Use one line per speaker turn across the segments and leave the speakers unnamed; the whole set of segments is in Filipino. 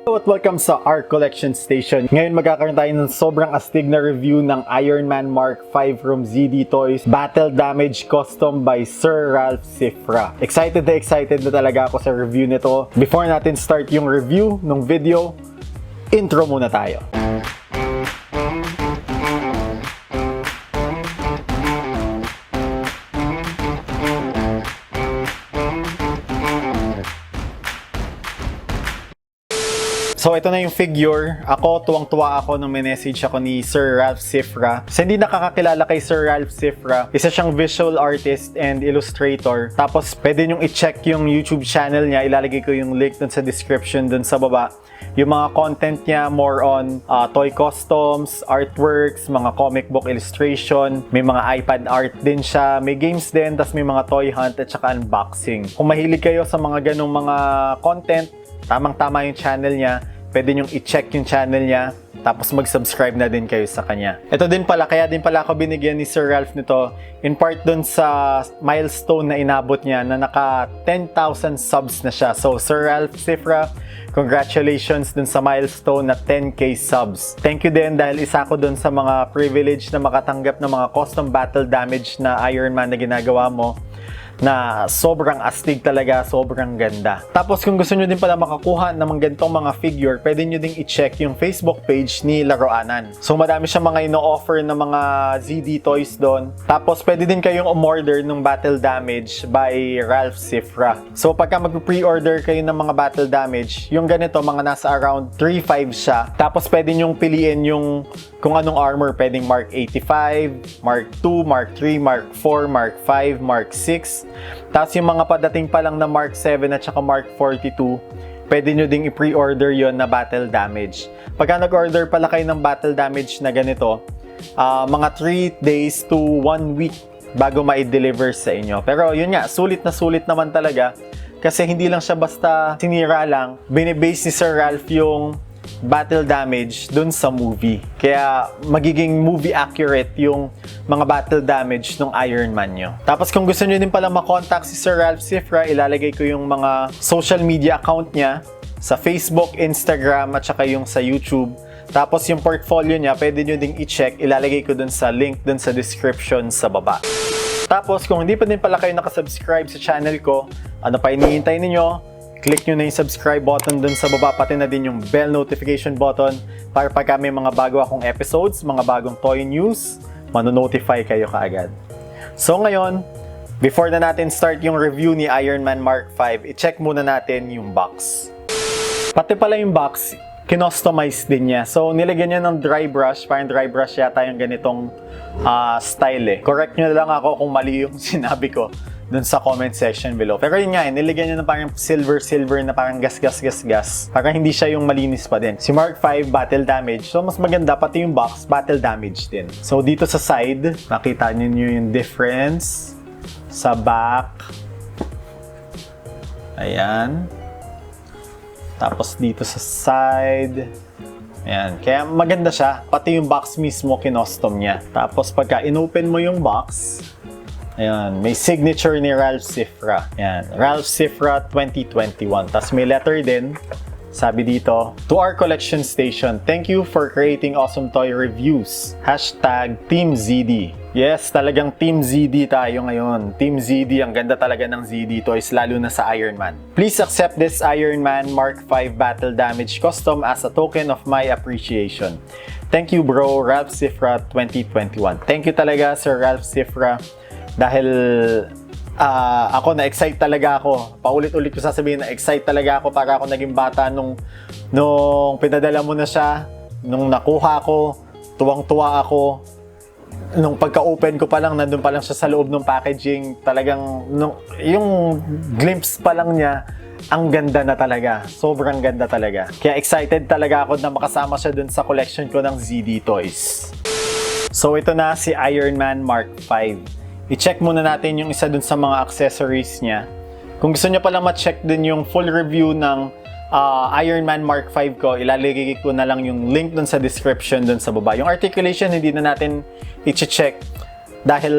Hello at welcome sa RCollectionStation. Ngayon magkakaroon tayo ng sobrang astig na review ng Iron Man Mark 5 from ZD Toys Battle Damage Custom by Sir Ralph Cifra. Excited na talaga ako sa review nito. Before natin start yung review ng video, intro muna tayo. So ito na yung figure. Ako, tuwang-tuwa ako nung may message ako ni Sir Ralph Cifra. Sa hindi nakakakilala kay Sir Ralph Cifra, isa siyang visual artist and illustrator. Tapos pwede nyong i-check yung YouTube channel niya. Ilalagay ko yung link dun sa description dun sa baba. Yung mga content niya, more on toy customs, artworks, mga comic book illustration. May mga iPad art din siya. May games din, tapos may mga toy hunt at saka unboxing. Kung mahilig kayo sa mga ganong mga content, tamang-tama yung channel niya, pwede nyong i-check yung channel niya, tapos mag-subscribe na din kayo sa kanya. Ito din pala, kaya din pala ako binigyan ni Sir Ralph nito, in part dun sa milestone na inabot niya, na naka 10,000 subs na siya. So, Sir Ralph Cifra, congratulations dun sa milestone na 10k subs. Thank you din dahil isa ko dun sa mga privilege na makatanggap ng mga custom battle damage na Iron Man na ginagawa mo, na sobrang astig talaga, sobrang ganda. Tapos kung gusto nyo din pala makakuha ng mga ganitong mga figure, pwede nyo ding i-check yung Facebook page ni Laruanan. So madami siyang mga ino-offer na mga ZD toys doon. Tapos pwede din kayong umorder ng Battle Damage by Ralph Cifra. So pagka mag-pre-order kayo ng mga Battle Damage, yung ganito, mga nasa around 3.5 siya. Tapos pwede nyong piliin yung kung anong armor, pwedeng Mark 85, Mark 2, Mark 3, Mark 4, Mark 5, Mark 6. Tapos yung mga padating pa lang na Mark 7 at saka Mark 42, pwede nyo ding i-pre-order yon na Battle Damage. Pagka nag-order pala kayo ng Battle Damage na ganito, mga 3 days to 1 week bago ma-deliver sa inyo. Pero yun nga, sulit na sulit naman talaga. Kasi hindi lang siya basta sinira lang, binibase ni Sir Ralph yung battle damage dun sa movie. Kaya magiging movie accurate yung mga battle damage ng Iron Man nyo. Tapos kung gusto nyo din pala makontakt si Sir Ralph Cifra, ilalagay ko yung mga social media account niya sa Facebook, Instagram, at saka yung sa YouTube. Tapos yung portfolio niya, pwede nyo ding i-check. Ilalagay ko dun sa link dun sa description sa baba. Tapos kung hindi pa din pala kayo nakasubscribe sa channel ko, ano pa hinihintay ninyo? Click nyo na yung subscribe button dun sa baba, pati na din yung bell notification button para pagka may mga bago akong episodes, mga bagong toy news, manonotify kayo kaagad. So ngayon, before na natin start yung review ni Iron Man Mark 5, i-check muna natin yung box. Pati pala yung box, kinostomize din niya. So nilagyan niya ng dry brush, parang dry brush yata yung ganitong style eh. Correct nyo lang ako kung mali yung sinabi ko dun sa comment section below. Pero yun nga, nilagyan niya ng parang silver na parang gas. Parang hindi siya yung malinis pa din. Si Mark 5, battle damage. So, mas maganda, pati yung box, battle damage din. So, dito sa side, makita niyo yung difference. Sa back. Ayan. Tapos dito sa side. Ayan. Kaya maganda siya. Pati yung box mismo, kinostom niya. Tapos pagka inopen mo yung box, ayan, may signature ni Ralph Cifra. Ayan, Ralph Cifra 2021. Tapos may letter din. Sabi dito, to RCollectionStation, thank you for creating awesome toy reviews. #TeamZD. Yes, talagang Team ZD tayo ngayon. Team ZD, ang ganda talaga ng ZD toys, lalo na sa Iron Man. Please accept this Iron Man Mark 5 Battle Damage Custom as a token of my appreciation. Thank you bro, Ralph Cifra 2021. Thank you talaga Sir Ralph Cifra. Dahil ako na-excite talaga ako. Paulit-ulit ko sasabihin na excite talaga ako para ako naging bata nung pinadala mo na siya, nung nakuha ko, tuwang-tuwa ako. Nung pagka-open ko pa lang, nandun pa lang siya sa loob ng packaging, talagang yung glimpse pa lang niya, ang ganda na talaga. Sobrang ganda talaga. Kaya excited talaga ako na makasama siya dun sa collection ko ng ZD Toys. So ito na si Iron Man Mark 5. I-check muna natin yung isa dun sa mga accessories niya. Kung gusto niyo pala ma-check din yung full review ng Iron Man Mark 5 ko, ilalagay ko na lang yung link dun sa description dun sa baba. Yung articulation, hindi na natin i-check dahil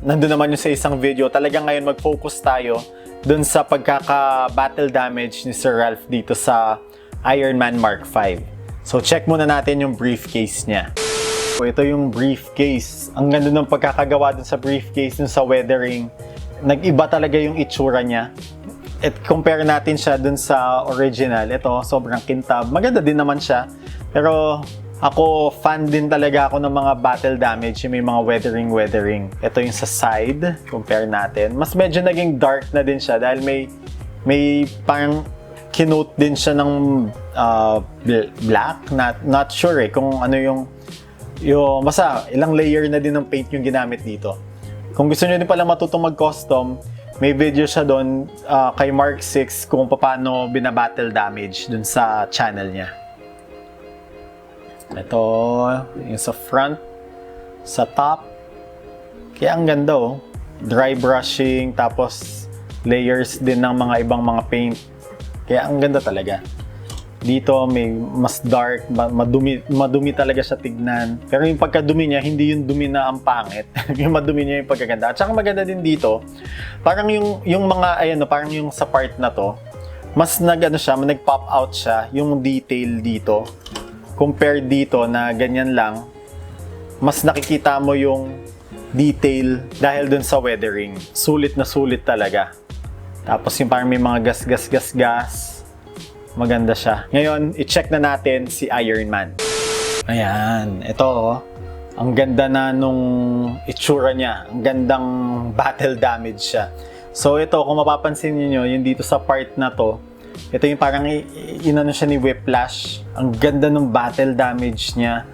nandun naman yung sa isang video. Talagang ngayon mag-focus tayo dun sa pagkaka-battle damage ni Sir Ralph dito sa Iron Man Mark 5. So check muna natin yung briefcase niya. So ito yung briefcase. Ang ganda ng pagkakagawa dun sa briefcase, dun sa weathering. Nag-iba talaga yung itsura niya. At compare natin siya dun sa original. Ito, sobrang kintab. Maganda din naman siya. Pero ako, fan din talaga ako ng mga battle damage, yung may mga weathering. Ito yung sa side, compare natin. Mas medyo naging dark na din siya dahil may parang kinote din siya ng black. Not sure kung ano yung basta ilang layer na din ng paint yung ginamit dito. Kung gusto niyo din pala matutong mag-custom, may video siya doon kay Mark 6 kung paano binabattle damage dun sa channel niya. Ito, yung sa front, sa top. Kaya ang ganda dry brushing, tapos layers din ng mga ibang mga paint. Kaya ang ganda talaga. Dito may mas dark, madumi talaga siya tignan. Pero yung pagkadumi niya, hindi yung dumi na ang pangit. Yung madumi niya yung pagkaganda. At saka maganda din dito, parang yung mga, parang yung sa part na to, mas nag-pop out siya, yung detail dito. Compare dito na ganyan lang, mas nakikita mo yung detail dahil dun sa weathering. Sulit na sulit talaga. Tapos yung parang may mga gas. Maganda siya. Ngayon, i-check na natin si Iron Man. Ayan, ito ang ganda na nung itsura niya. Ang gandang battle damage siya. So ito, kung mapapansin niyo yung dito sa part na to, ito yung parang inano siya ni Whiplash. Ang ganda ng battle damage niya.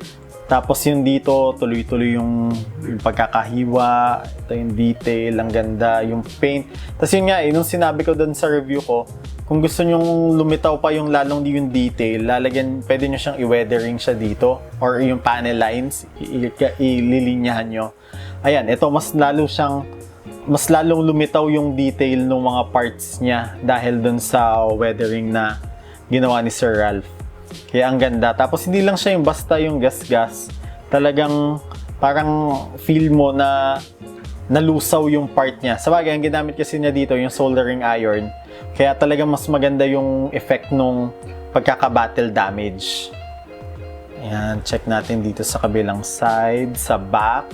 Tapos yung dito, tuloy-tuloy yung pagkakahiwa. Ito yung detail, ang ganda, yung paint. Tapos yun nga, nung sinabi ko doon sa review ko, kung gusto nyong lumitaw pa yung lalong yung detail, pwede nyo siyang i-weathering siya dito. Or yung panel lines, ililinyahan nyo. Ayan, ito mas lalong lumitaw yung detail ng mga parts niya dahil doon sa weathering na ginawa ni Sir Ralph. Kaya ang ganda. Tapos hindi lang siya yung basta yung gas-gas. Talagang parang feel mo na nalusaw yung part niya. Sabagay, ang ginamit kasi niya dito yung soldering iron. Kaya talagang mas maganda yung effect nung pagkaka-battle damage. Ayan, check natin dito sa kabilang side, sa back.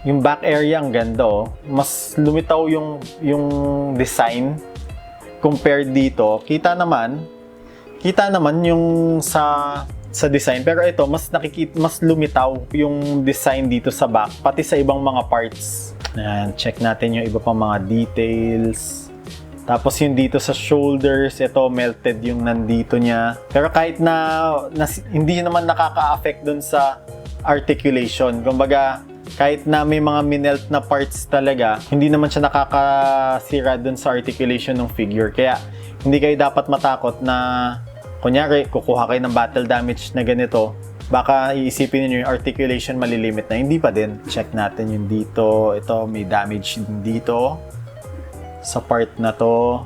Yung back area ang ganda Mas lumitaw yung design compared dito. Kita naman yung sa design, pero ito mas lumitaw yung design dito sa back pati sa ibang mga parts. Ayan, check natin yung iba pang mga details. Tapos yung dito sa shoulders, ito melted yung nandito niya. Pero kahit na hindi naman nakaka-affect dun sa articulation. Kumbaga, kahit na may mga minelt na parts talaga, hindi naman siya nakakasira dun sa articulation ng figure. Kaya hindi kayo dapat matakot na kunyari, kukuha kayo ng battle damage na ganito, baka iisipin niyo yung articulation malilimit na. Hindi pa din. Check natin yung dito. Ito, may damage din dito sa part na to.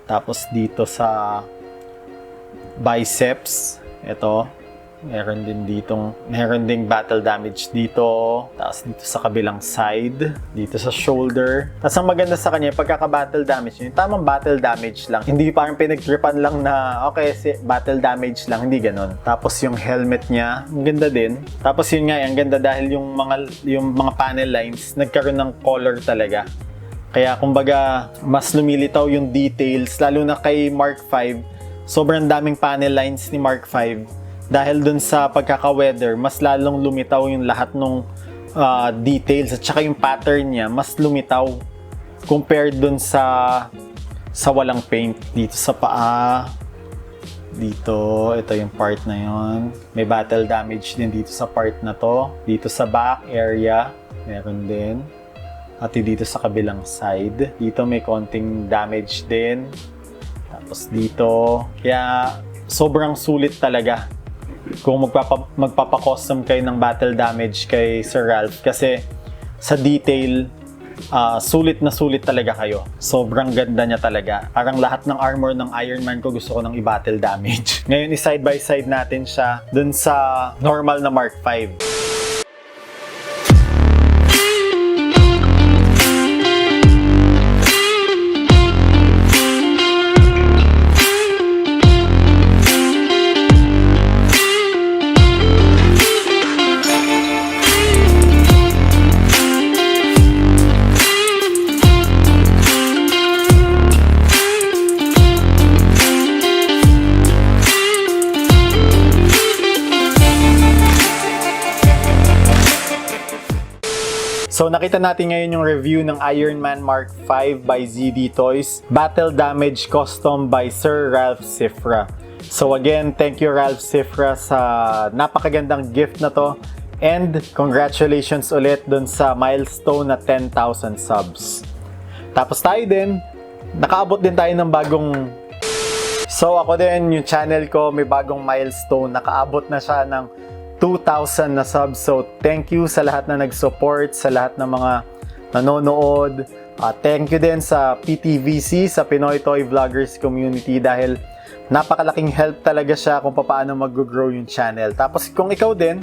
Tapos dito sa biceps, ito, meron ding battle damage dito. Tapos dito sa kabilang side, dito sa shoulder. Tapos ang maganda sa kanya, pagkaka-battle damage yun, tamang battle damage lang. Hindi parang pinagtripan lang na, okay, battle damage lang. Hindi ganun. Tapos yung helmet niya, ang ganda din. Tapos yun nga, ang ganda dahil yung mga panel lines, nagkaroon ng color talaga. Kaya kumbaga, mas lumilitaw yung details, lalo na kay Mark 5. Sobrang daming panel lines ni Mark 5. Dahil dun sa pagkaka-weather, mas lalong lumitaw yung lahat ng details at saka yung pattern niya, mas lumitaw compared dun sa walang paint. Dito sa paa, dito, ito yung part na yon. May battle damage din dito sa part na to. Dito sa back area, meron din. At dito sa kabilang side, dito may konting damage din. Tapos dito, kaya sobrang sulit talaga kung magpapa-custom kayo ng battle damage kay Sir Ralph, kasi sa detail, sulit na sulit talaga kayo. Sobrang ganda niya talaga. Parang lahat ng armor ng Iron Man ko gusto ko ng i-battle damage. Ngayon, i-side by side natin siya dun sa normal na Mark 5. So nakita natin ngayon yung review ng Iron Man Mark 5 by ZD Toys, Battle Damage Custom by Sir Ralph Cifra. So again, thank you Ralph Cifra sa napakagandang gift na to. And congratulations ulit dun sa milestone na 10,000 subs. Tapos tayo din, nakaabot din tayo ng bagong... So ako din, yung channel ko may bagong milestone. Nakaabot na siya ng 2,000 na subs. So thank you sa lahat na nag-support, sa lahat ng mga nanonood. Thank you din sa PTVC, sa Pinoy Toy Vloggers Community, dahil napakalaking help talaga siya kung paano mag-grow yung channel. Tapos kung ikaw din,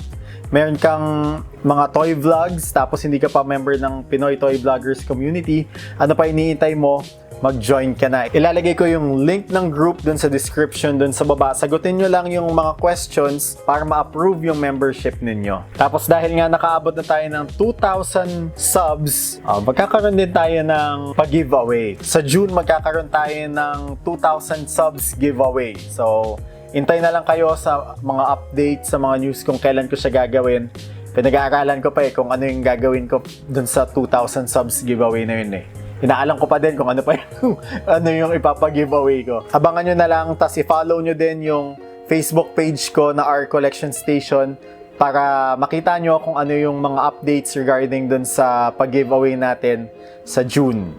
meron kang mga toy vlogs, tapos hindi ka pa member ng Pinoy Toy Vloggers Community, ano pa iniintay mo? Mag-join ka na. Ilalagay ko yung link ng group dun sa description dun sa baba. Sagutin nyo lang yung mga questions para ma-approve yung membership ninyo. Tapos dahil nga nakaabot na tayo ng 2,000 subs, magkakaroon din tayo ng pag-giveaway. Sa June, magkakaroon tayo ng 2,000 subs giveaway. So, hintay na lang kayo sa mga updates, sa mga news kung kailan ko siya gagawin. Pinag-aaralan ko pa kung ano yung gagawin ko dun sa 2,000 subs giveaway na yun Inaalam ko pa din kung ano pa yung, ano yung ipapag-giveaway ko. Abangan nyo na lang, tas i-follow nyo din yung Facebook page ko na RCollectionStation para makita nyo kung ano yung mga updates regarding dun sa pag-giveaway natin sa June.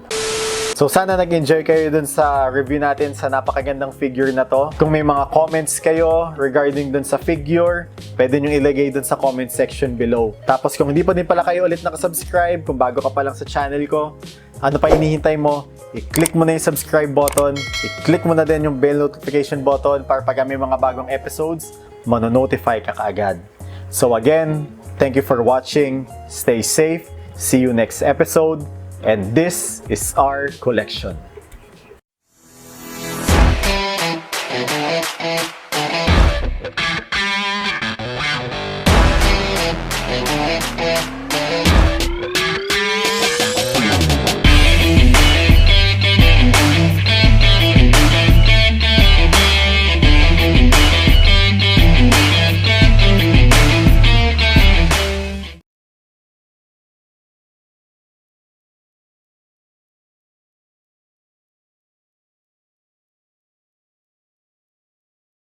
So sana nag-enjoy kayo dun sa review natin sa napakagandang figure na to. Kung may mga comments kayo regarding dun sa figure, pwede nyo ilagay dun sa comment section below. Tapos kung hindi pa din pala kayo ulit nakasubscribe, kung bago ka pa lang sa channel ko, ano pa hinihintay mo? I-click mo na yung subscribe button, i-click mo na din yung bell notification button para pag may mga bagong episodes, mano-notify ka kaagad. So again, thank you for watching, stay safe, see you next episode, and this is our collection.